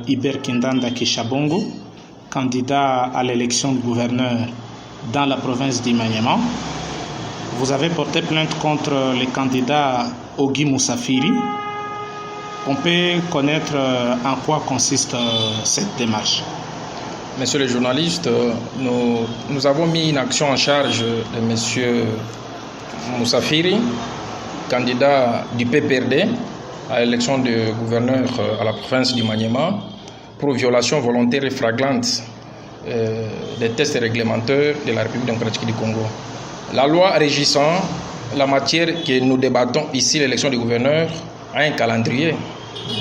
Iber Kindanda Kishabongo, candidat à l'élection de gouverneur dans la province d'Imaniema. Vous avez porté plainte contre le candidat Ogi Moussafiri. On peut connaître en quoi consiste cette démarche. Monsieur le journaliste, nous avons mis une action en charge de Monsieur Moussafiri, candidat du PPRD à l'élection de gouverneur à la province du Maniema, pour violation volontaire et flagrante des tests réglementaires de la République démocratique du Congo. La loi régissant la matière que nous débattons ici, l'élection du gouverneur, a un calendrier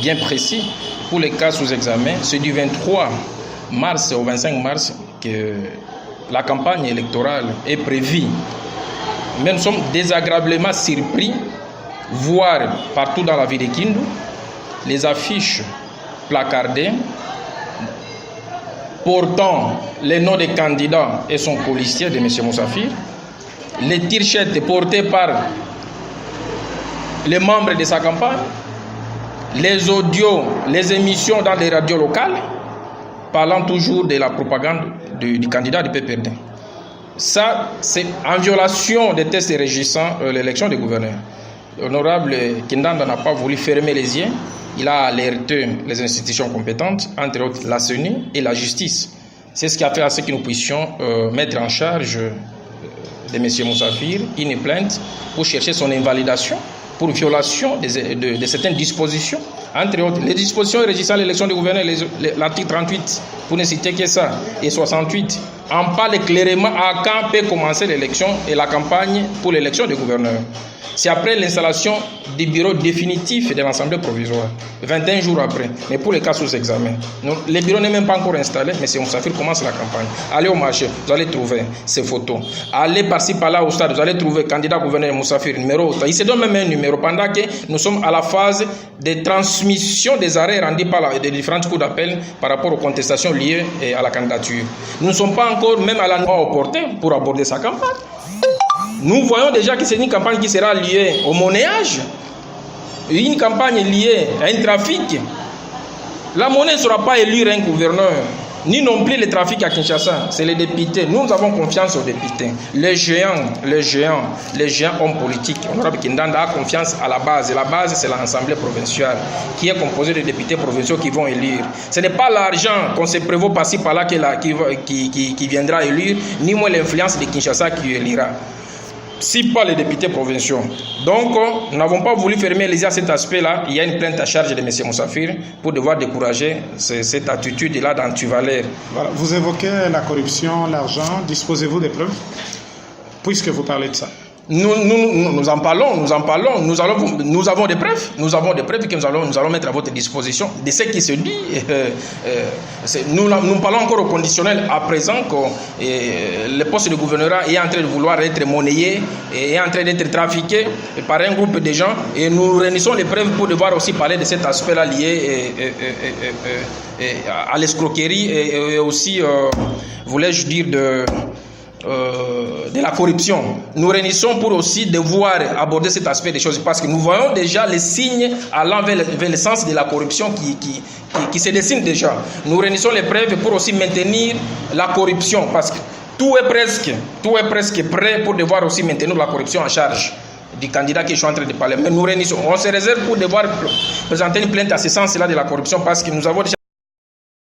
bien précis pour les cas sous examen. C'est du 23 mars au 25 mars que la campagne électorale est prévue. Mais nous sommes désagréablement surpris, voir partout dans la ville de Kindu, les affiches placardées portant les noms des candidats et son colistier de M. Moussafiri, les t-shirts portés par les membres de sa campagne, les audios, les émissions dans les radios locales, parlant toujours de la propagande du candidat du PPRD. Ça, c'est en violation des tests régissant l'élection des gouverneurs. L'honorable Kindanda n'a pas voulu fermer les yeux. Il a alerté les institutions compétentes, entre autres la CENI et la justice. C'est ce qui a fait à ce que nous puissions mettre en charge de M. Moussafiri une plainte pour chercher son invalidation pour violation de certaines dispositions, entre autres les dispositions régissant l'élection du gouverneur, l'article 38, pour ne citer que ça, et 68, en parle clairement à quand peut commencer l'élection et la campagne pour l'élection du gouverneur. C'est après l'installation du bureau définitif de l'Assemblée provisoire, 21 jours après, mais pour les cas sous examen. Le bureau n'est même pas encore installé, mais M. Moussafiri commence la campagne. Allez au marché, vous allez trouver ces photos. Allez par-ci, par-là au stade, vous allez trouver candidat gouverneur Moussafiri, numéro autant. Il se donne même un numéro pendant que nous sommes à la phase de transmission des arrêts rendus par les différentes cours d'appel par rapport aux contestations liées à la candidature. Nous ne sommes pas encore même à l'endroit opportun pour aborder sa campagne. Nous voyons déjà que c'est une campagne qui sera liée au monnayage, une campagne liée à un trafic. La monnaie ne sera pas élire un gouverneur, ni non plus le trafic à Kinshasa, c'est les députés. Nous avons confiance aux députés. Les géants hommes politiques. Honorable Kindanda a confiance à la base. Et la base, c'est l'Assemblée provinciale, qui est composée de députés provinciaux qui vont élire. Ce n'est pas l'argent qu'on se prévaut par-ci par-là qui viendra élire, ni moins l'influence de Kinshasa qui élira. Si pas les députés provinciaux. Donc, nous n'avons pas voulu fermer les yeux à cet aspect-là. Il y a une plainte à charge de M. Moussafiri pour devoir décourager cette attitude-là d'antivaleur. Voilà. Vous évoquez la corruption, l'argent. Disposez-vous des preuves? Puisque vous parlez de ça. Nous en parlons. Nous avons des preuves. Nous avons des preuves que nous allons mettre à votre disposition de ce qui se dit. Nous parlons encore au conditionnel à présent que le poste de gouvernorat est en train de vouloir être monnayé et est en train d'être trafiqué par un groupe de gens. Et nous réunissons les preuves pour devoir aussi parler de cet aspect-là lié à l'escroquerie et aussi, voulais-je dire, de la corruption. Nous réunissons pour aussi devoir aborder cet aspect des choses parce que nous voyons déjà les signes allant vers le sens de la corruption qui se dessine déjà. Nous réunissons les preuves pour aussi maintenir la corruption parce que tout est presque prêt pour devoir aussi maintenir la corruption en charge du candidat que je suis en train de parler. Mais nous réunissons, on se réserve pour devoir présenter une plainte à ce sens-là de la corruption parce que nous avons déjà